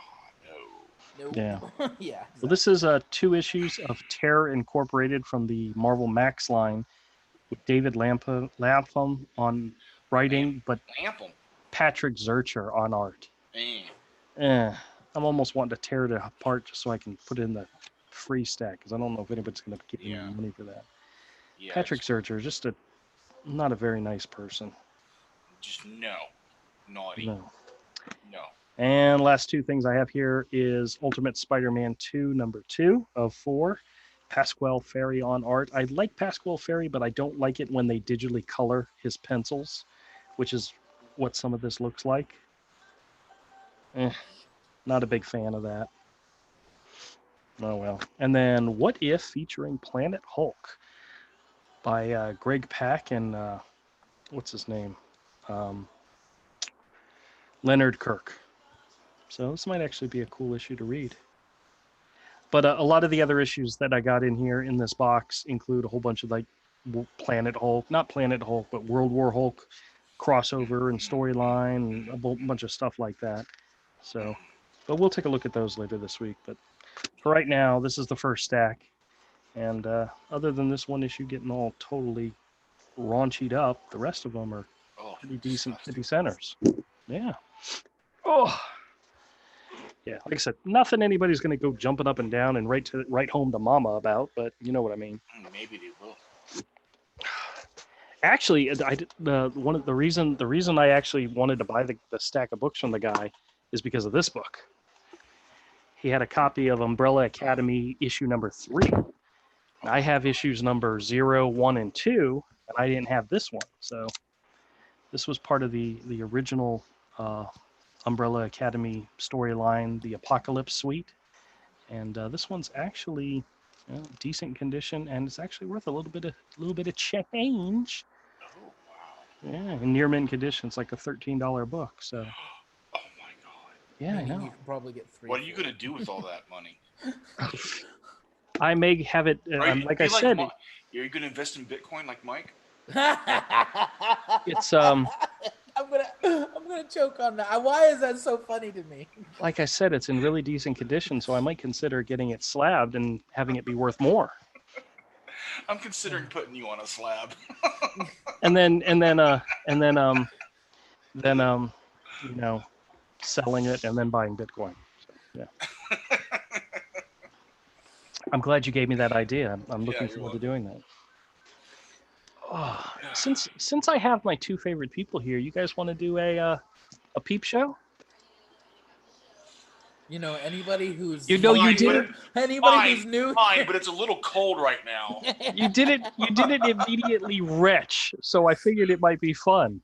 nope. Yeah. Yeah. Well, this is 2 issues of Terror Incorporated from the Marvel Max line with David Lapham on no, writing, but ample. Patrick Zurcher on art. Eh. Eh, I'm almost wanting to tear it apart just so I can put it in the free stack because I don't know if anybody's going to give me Yeah. money for that. Yeah, Patrick Zurcher, just not a very nice person. just no, naughty, No. no. And last 2 things I have here is Ultimate Spider-Man 2, number 2 of 4. Pasquale Ferry on art. I like Pasquale Ferry, but I don't like it when they digitally color his pencils, which is what some of this looks like. Not a big fan of that. Oh well. And then What If featuring Planet Hulk by Greg Pak and what's his name? Um, Leonard Kirk. So this might actually be a cool issue to read. But a lot of the other issues that I got in here in this box include a whole bunch of like Planet Hulk, not Planet Hulk, but World War Hulk crossover and storyline and a bunch of stuff like that. So, but we'll take a look at those later this week. But for right now, this is the first stack. And other than this one issue getting all totally raunchied up, the rest of them are pretty decent Disgusting. city centers. Yeah. Oh. Yeah, like I said, nothing anybody's going to go jumping up and down and write home to mama about, but you know what I mean. Maybe they will. Actually, one of the reason I actually wanted to buy the stack of books from the guy is because of this book. He had a copy of Umbrella Academy issue number 3. And I have issues number 0, 1, and 2, and I didn't have this one. So this was part of the original Umbrella Academy storyline, the Apocalypse Suite. And this one's actually decent condition, and it's actually worth a little bit of change. Oh wow! Yeah, in near mint condition, it's like a $13 book. So. Oh my god! Yeah, Meaning I know. you could probably get 3. What are you gonna do with all that money? I may have it. Like I said, you're gonna invest in Bitcoin like Mike? it's I'm gonna choke on that. Why is that so funny to me? like I said, it's in really decent condition, so I might consider getting it slabbed and having it be worth more. I'm considering putting you on a slab. And then you know, selling it and then buying Bitcoin. So, yeah. I'm glad you gave me that idea. I'm looking forward to doing that. Oh, since I have my 2 favorite people here, you guys want to do a peep show? You know, anybody who's you did it. Anybody who's new, fine, but it's a little cold right now. You did it immediately, wretch. So I figured it might be fun.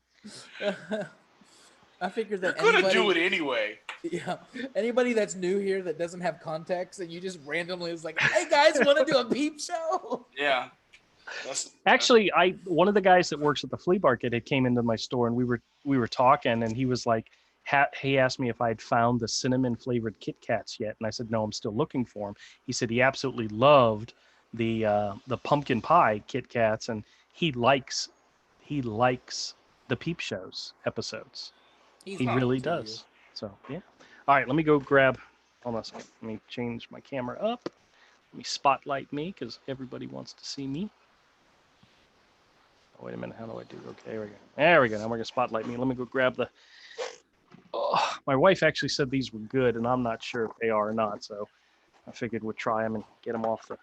I figured that You're gonna do it anyway. Yeah, anybody that's new here that doesn't have context, and you just randomly is like, "Hey guys, want to do a peep show?" Yeah. Actually, one of the guys that works at the flea market had came into my store, and we were talking, and he was like, he asked me if I'd found the cinnamon flavored Kit Kats yet, and I said no, I'm still looking for them. He said he absolutely loved the pumpkin pie Kit Kats, and he likes the peep shows episodes. He really does. So yeah. All right, let me go grab. Hold on a second. Let me change my camera up. Let me spotlight me because everybody wants to see me. Oh, wait a minute. How do I do? Okay, there we go. There we go. Now we're gonna spotlight me. Let me go grab the. Oh, my wife actually said these were good, and I'm not sure if they are or not. So I figured we'd try them and get them off the.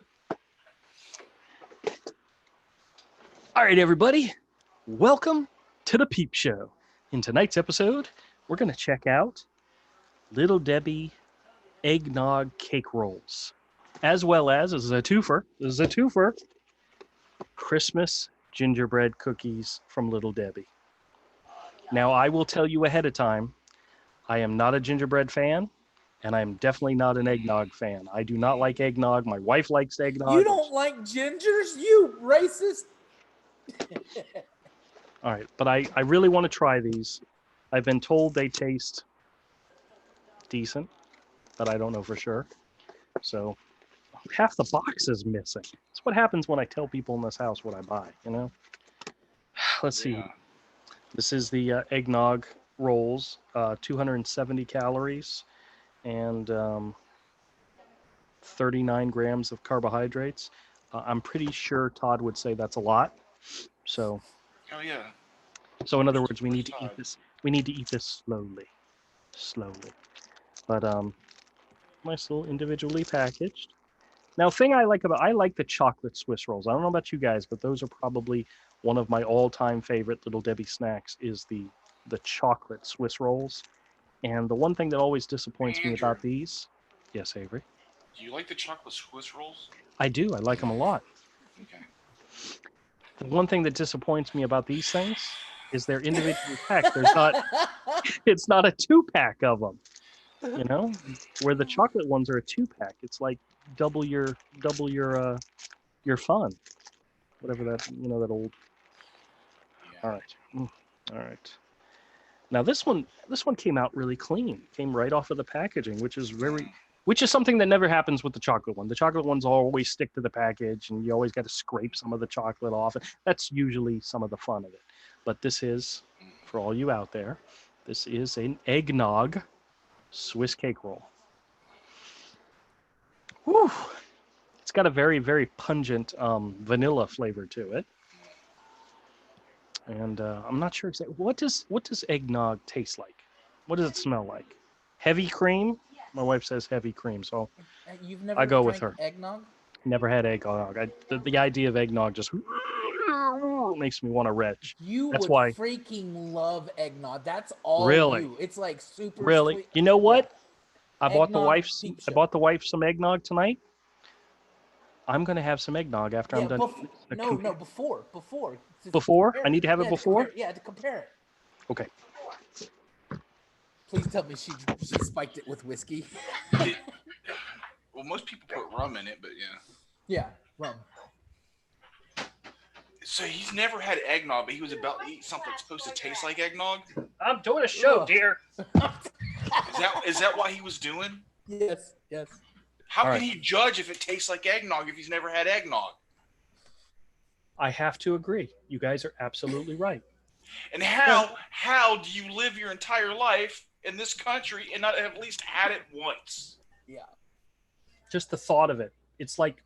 All right, everybody. Welcome to the Peep Show. In tonight's episode, we're gonna check out Little Debbie eggnog cake rolls, as well as this is a twofer. Christmas gingerbread cookies from Little Debbie. Now, I will tell you ahead of time, I am not a gingerbread fan, and I'm definitely not an eggnog fan. I do not like eggnog. My wife likes eggnog. You don't like gingers, you racist. All right, but I really want to try these. I've been told they taste decent, but I don't know for sure. So half the box is missing. That's what happens when I tell people in this house what I buy, you know? Let's see. Yeah. This is the eggnog rolls, 270 calories and 39 grams of carbohydrates. I'm pretty sure Todd would say that's a lot. So, Oh yeah. in other words, we need to eat this. We need to eat this slowly. But nice little individually packaged. Now, thing I like the chocolate Swiss rolls. I don't know about you guys, but those are probably one of my all-time favorite Little Debbie snacks. Is the chocolate Swiss rolls. And the one thing that always disappoints me about these, yes, Avery, Do you like the chocolate Swiss rolls? I do. I like them a lot. Okay. The one thing that disappoints me about these things is they're individually packed. There's not. It's not a 2-pack of them. You know, where the chocolate ones are a 2-pack. It's like double your fun. Whatever that that old. Yeah. All right. All right. Now this one came out really clean. Came right off of the packaging, which is something that never happens with the chocolate one. The chocolate ones always stick to the package, and you always got to scrape some of the chocolate off. That's usually some of the fun of it. But this is, for all you out there, this is an eggnog Swiss cake roll. Whew. It's got a very, very pungent vanilla flavor to it. And I'm not sure exactly what does eggnog taste like. What does it smell like? Heavy cream. My wife says heavy cream, so You've never I go with drank her. eggnog? Never had eggnog. The idea of eggnog just makes me want to retch. You That's would why. freaking love eggnog. That's all Really? you. It's like super Really? sweet. You know what? Yeah. I bought the Eggnog wife some eggnog tonight. I'm gonna have some eggnog after I'm done. Before. Before? I need to have it before? To compare it. Okay. Please tell me she spiked it with whiskey. Well, most people put rum in it, but yeah. Yeah, rum. So he's never had eggnog, but he was about to eat something that's supposed to taste like eggnog. I'm doing a show, dear. Is that what he was doing? Yes. How can he judge if it tastes like eggnog if he's never had eggnog? I have to agree. You guys are absolutely right. And how do you live your entire life in this country and not have at least had it once? Yeah. Just the thought of it. It's like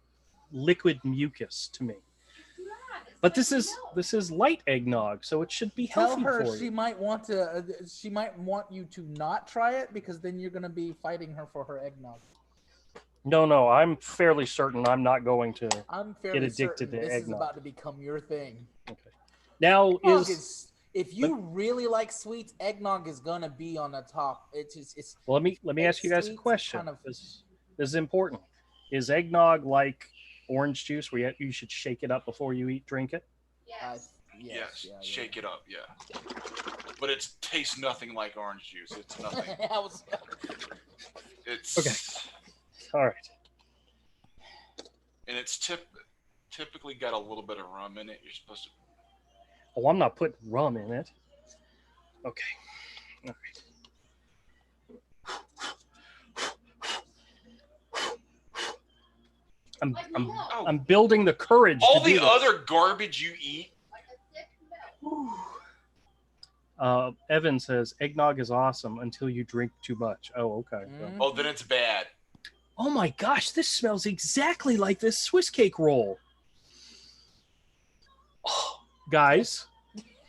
liquid mucus to me. But this is light eggnog, so it should be healthy Tell her for she you. might want to. She might want you to not try it because then you're gonna be fighting her for her eggnog. No, I'm fairly certain I'm not going to get addicted to this eggnog. is about to become your thing. Okay. Now If you really like sweets, eggnog is gonna be on the top. It's. Well, let me ask you guys a question. This is important. Is eggnog like orange juice where you should shake it up before you drink it? Yes. Shake it up, yeah. But it tastes nothing like orange juice. It's nothing. It's okay. All right. And it's typically got a little bit of rum in it. You're supposed to. Oh, I'm not putting rum in it. Okay. All right. I'm building the courage. All to do the this. other garbage you eat. Evan says eggnog is awesome until you drink too much. Oh, okay. Mm-hmm. Oh, then it's bad. Oh my gosh, this smells exactly like this Swiss cake roll. Oh, guys,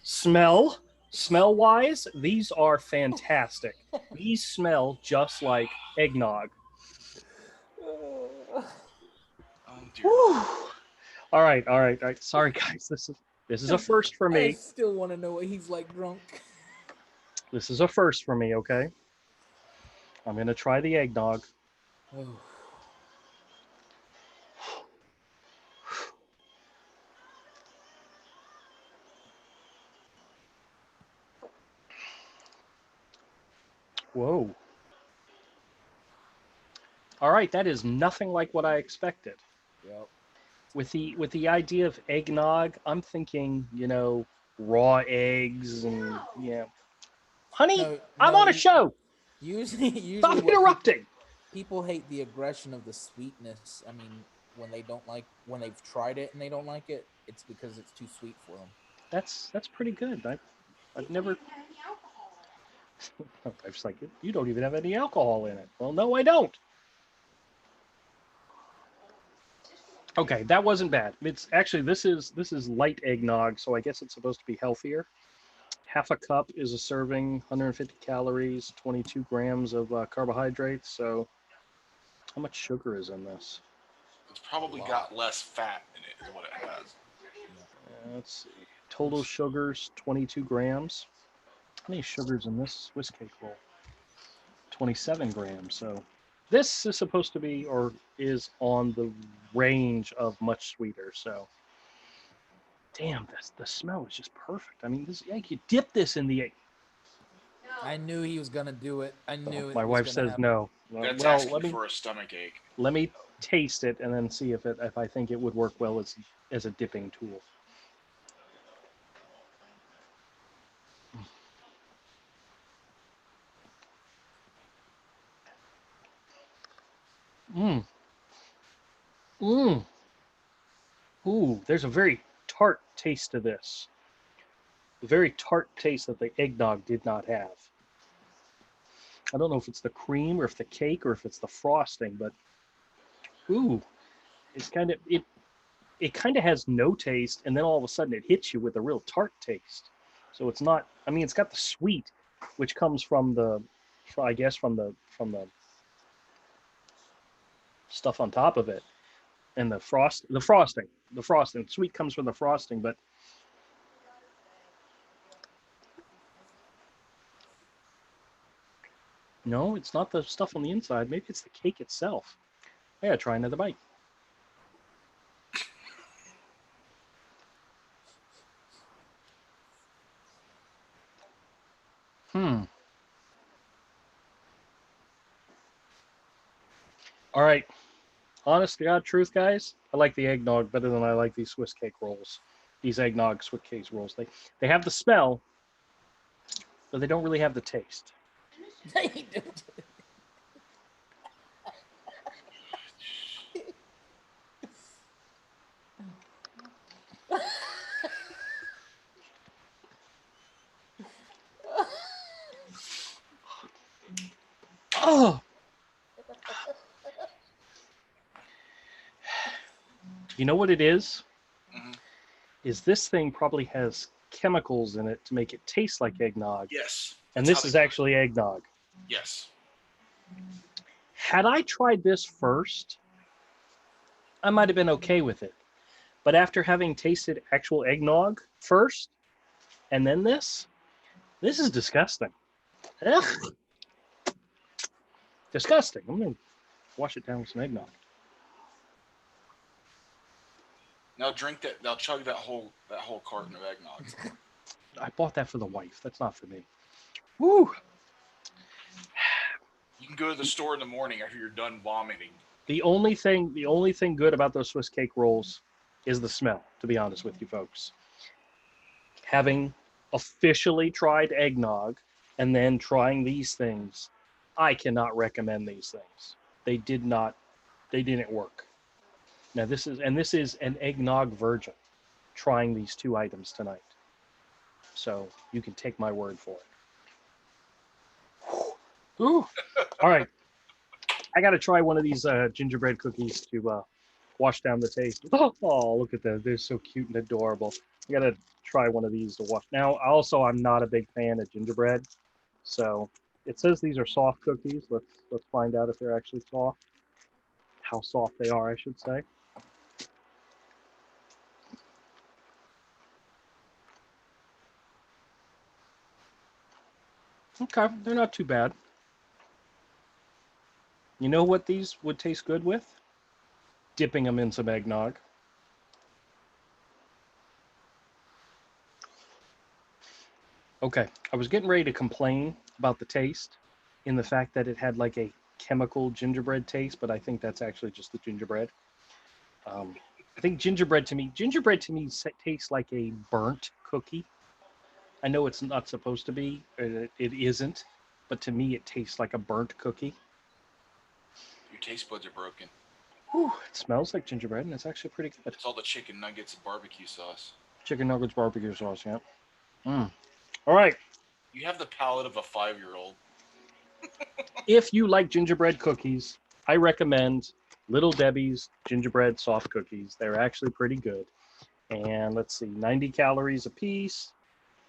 smell wise, these are fantastic. These smell just like eggnog. Oh, dear. All right. Sorry, guys. This is a first for me. I still want to know what he's like drunk. This is a first for me, okay? I'm going to try the eggnog. Oh. Whoa. All right, that is nothing like what I expected. Yep. With the idea of eggnog, I'm thinking, raw eggs and honey, No, I'm no. on a show. Usually, Stop what interrupting. people hate the aggression of the sweetness. I mean, when they don't like when they've tried it and they don't like it, it's because it's too sweet for them. That's pretty good. I've never. My wife's like, you don't even have any alcohol in it. Well, no, I don't. Okay, that wasn't bad. It's actually this is light eggnog, so I guess it's supposed to be healthier. Half a cup is a serving, 150 calories, 22 grams of carbohydrates. So, how much sugar is in this? It's probably got less fat in it, is what it has. Yeah. Let's see. Total sugars, 22 grams. How many sugars in this Swiss cake roll? 27 grams. So, this is supposed to be or is on the range of much sweeter. So, damn, the smell is just perfect. I mean, this egg, you dip this in the egg. I knew he was gonna do it. I knew My it was wife gonna says happen. no. That's Well, asking for a stomach ache. let me taste it and then see if I think it would work well as a dipping tool. Mmm. Mmm. Ooh, there's a very tart taste to this. A very tart taste that the eggnog did not have. I don't know if it's the cream or if the cake or if it's the frosting, but ooh, it's it kind of has no taste, and then all of a sudden it hits you with a real tart taste. So it's not. I mean, it's got the sweet, which comes from I guess from the stuff on top of it, and the frosting. Sweet comes from the frosting, but no, it's not the stuff on the inside. Maybe it's the cake itself. I gotta try another bite. Hmm. All right. Honest to God, truth, guys, I like the eggnog better than I like these Swiss cake rolls. These eggnog Swiss cake rolls. They have the smell, but they don't really have the taste. Oh, you know what it is? Hmm. Is this thing probably has chemicals in it to make it taste like eggnog, Yes. and That's how this they is do it. actually eggnog. Yes. Had I tried this first, I might have been okay with it. But after having tasted actual eggnog first and then this is disgusting. Ugh, disgusting. I'm gonna wash it down with some eggnog. Now drink that. Now chug that whole carton of eggnog. I bought that for the wife. That's not for me. Woo! You can go to the store in the morning after you're done vomiting. The only thing good about those Swiss cake rolls is the smell. To be honest with you, folks, having officially tried eggnog and then trying these things, I cannot recommend these things. They did not. They didn't work. Now this is an eggnog virgin trying these two items tonight. So you can take my word for it. Ooh. All right. I got to try one of these gingerbread cookies to wash down the taste. Oh, look at that. They're so cute and adorable. I got to try one of these to wash. Now, also, I'm not a big fan of gingerbread. So it says these are soft cookies. Let's find out if they're actually soft. How soft they are, I should say. Okay, they're not too bad. You know what these would taste good with? Dipping them in some eggnog. Okay, I was getting ready to complain about the taste. in the fact that it had like a chemical gingerbread taste, but I think that's actually just the gingerbread. I think gingerbread to me tastes like a burnt cookie. I know it's not supposed to be, it isn't, but to me it tastes like a burnt cookie. Your taste buds are broken. Whew, it smells like gingerbread, and it's actually pretty good. It's all the chicken nuggets and barbecue sauce. Chicken nuggets, barbecue sauce, yeah. All right. You have the palate of a 5-year-old. If you like gingerbread cookies, I recommend Little Debbie's gingerbread soft cookies. They're actually pretty good. And let's see, 90 calories a piece,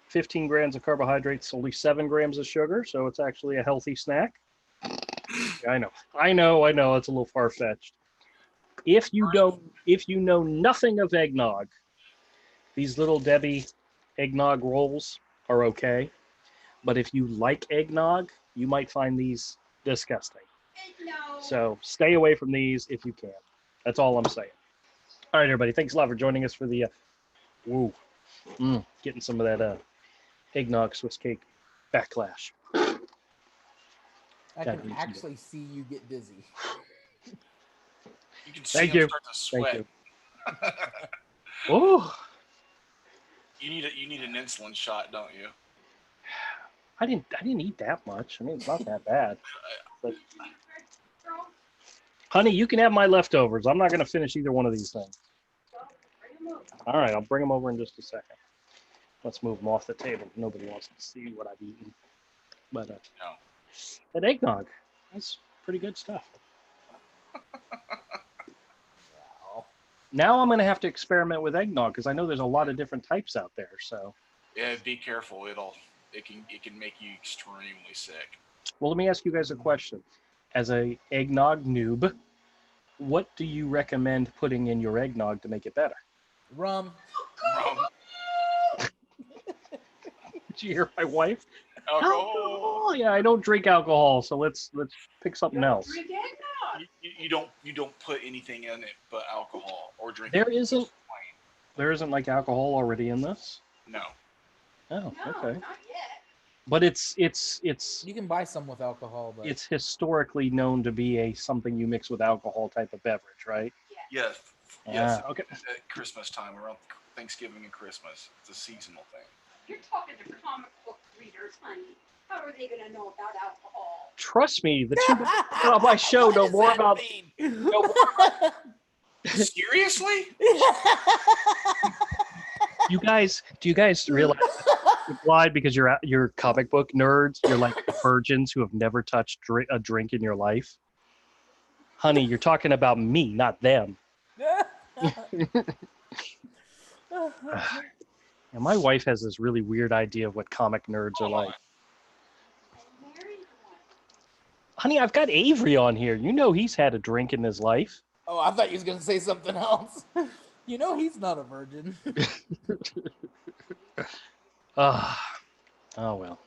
15 grams of carbohydrates, only 7 grams of sugar, so it's actually a healthy snack. I know, it's a little far-fetched. If you know nothing of eggnog, these Little Debbie eggnog rolls are okay. But if you like eggnog, you might find these disgusting. No. So stay away from these if you can. That's all I'm saying. All right, everybody. Thanks a lot for joining us for the getting some of that eggnog Swiss cake backlash. I can actually see you get dizzy. You can see him start to sweat. Thank you. Oh. You need an insulin shot, don't you? I didn't eat that much. I mean, it's not that bad. But, honey, you can have my leftovers. I'm not going to finish either one of these things. All right, I'll bring them over in just a second. Let's move them off the table. Nobody wants to see what I've eaten. But that eggnog, that's pretty good stuff. Now I'm going to have to experiment with eggnog because I know there's a lot of different types out there. So yeah, be careful. It can make you extremely sick. Well, let me ask you guys a question. As a eggnog noob, what do you recommend putting in your eggnog to make it better? Rum. Did you hear my wife? Alcohol. Yeah, I don't drink alcohol, so let's pick something else. Drink eggnog. You don't put anything in it but alcohol or drink. There isn't like alcohol already in this? No. Oh, okay. Not yet. But it's you can buy some with alcohol, but it's historically known to be something you mix with alcohol type of beverage, right? Yes. Yes. Okay. At Christmas time, around Thanksgiving and Christmas, it's a seasonal thing. You're talking to comic book readers, honey. How are they going to know about alcohol? Trust me, the two on my show know more about. Seriously? Do you guys realize you're blind because you're comic book nerds? You're like virgins who have never touched a drink in your life. Honey, you're talking about me, not them. And my wife has this really weird idea of what comic nerds are like. Honey, I've got Avery on here. You know he's had a drink in his life. Oh, I thought you was going to say something else. You know he's not a virgin. Oh, well.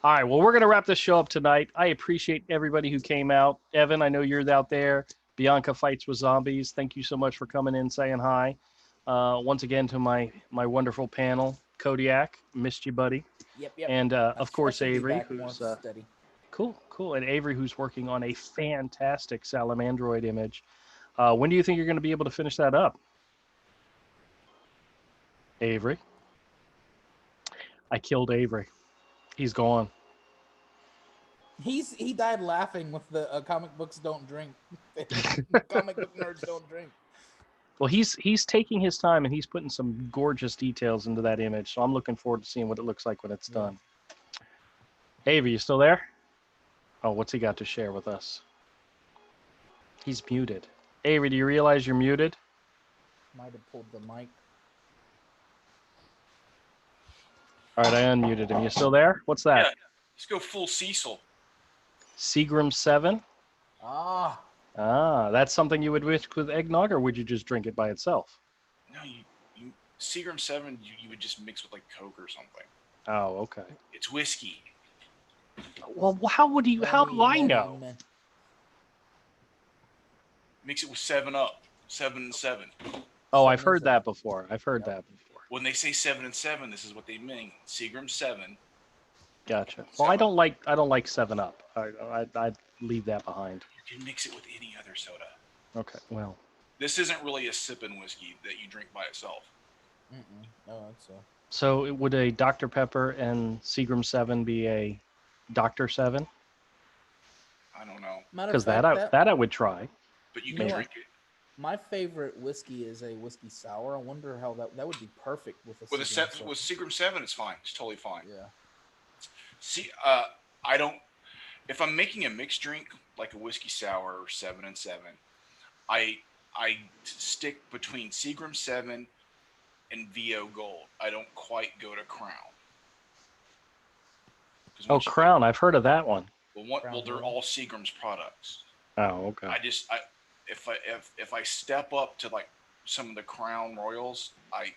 All right, well, we're going to wrap this show up tonight. I appreciate everybody who came out. Evan, I know you're out there. Bianca Fights with Zombies. Thank you so much for coming in, saying hi. Once again to my wonderful panel, Kodiak, missed you, buddy. Yep. And, of course, Avery, who's steady. Cool. And Avery, who's working on a fantastic Salamandroid image. When do you think you're going to be able to finish that up? Avery. I killed Avery. He's gone. He died laughing with the comic books don't drink. Comic book nerds don't drink. Well, he's taking his time and he's putting some gorgeous details into that image. So I'm looking forward to seeing what it looks like when it's done. Avery, you still there? Oh, what's he got to share with us? He's muted. Avery, do you realize you're muted? Might have pulled the mic. All right, I unmuted him. You still there? What's that? Yeah, let's go full Cecil. Seagram 7? Ah, that's something you would mix with eggnog, or would you just drink it by itself? No, you Seagram 7, you would just mix with like Coke or something. Oh, okay. It's whiskey. Well, how do I know? Mix it with 7-Up, 7 and 7. Oh, I've heard that before. When they say 7 and 7, this is what they mean. Seagram 7, Gotcha. Well, I don't like 7-Up. I'd leave that behind. You can mix it with any other soda. Okay. Well, This isn't really a sipping whiskey that you drink by itself. No, that's so would a Dr. Pepper and Seagram 7 be a Dr. 7? I don't know, matter of Because fact, that I would try. but you You can know drink it my favorite whiskey is a whiskey sour. I wonder how that would be perfect with a with Seagram with Seagram 7. It's fine. It's totally fine. Yeah. See, I don't. If I'm making a mixed drink like a whiskey sour or 7 and 7, I stick between Seagram 7 and VO Gold. I don't quite go to Crown. Oh, Crown. I've heard of that one. Well, they're all Seagram's products. Oh, okay. If I step up to like some of the Crown Royals, I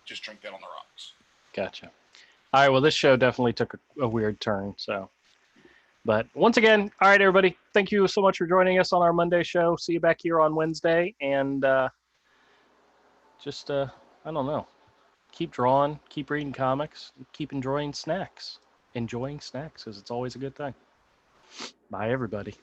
just drink that on the rocks. Gotcha. All right. Well, this show definitely took a weird turn. So, but once again, all right, everybody. Thank you so much for joining us on our Monday show. See you back here on Wednesday, and I don't know. Keep drawing, keep reading comics, keep enjoying snacks. Enjoying snacks, because it's always a good thing. Bye, everybody.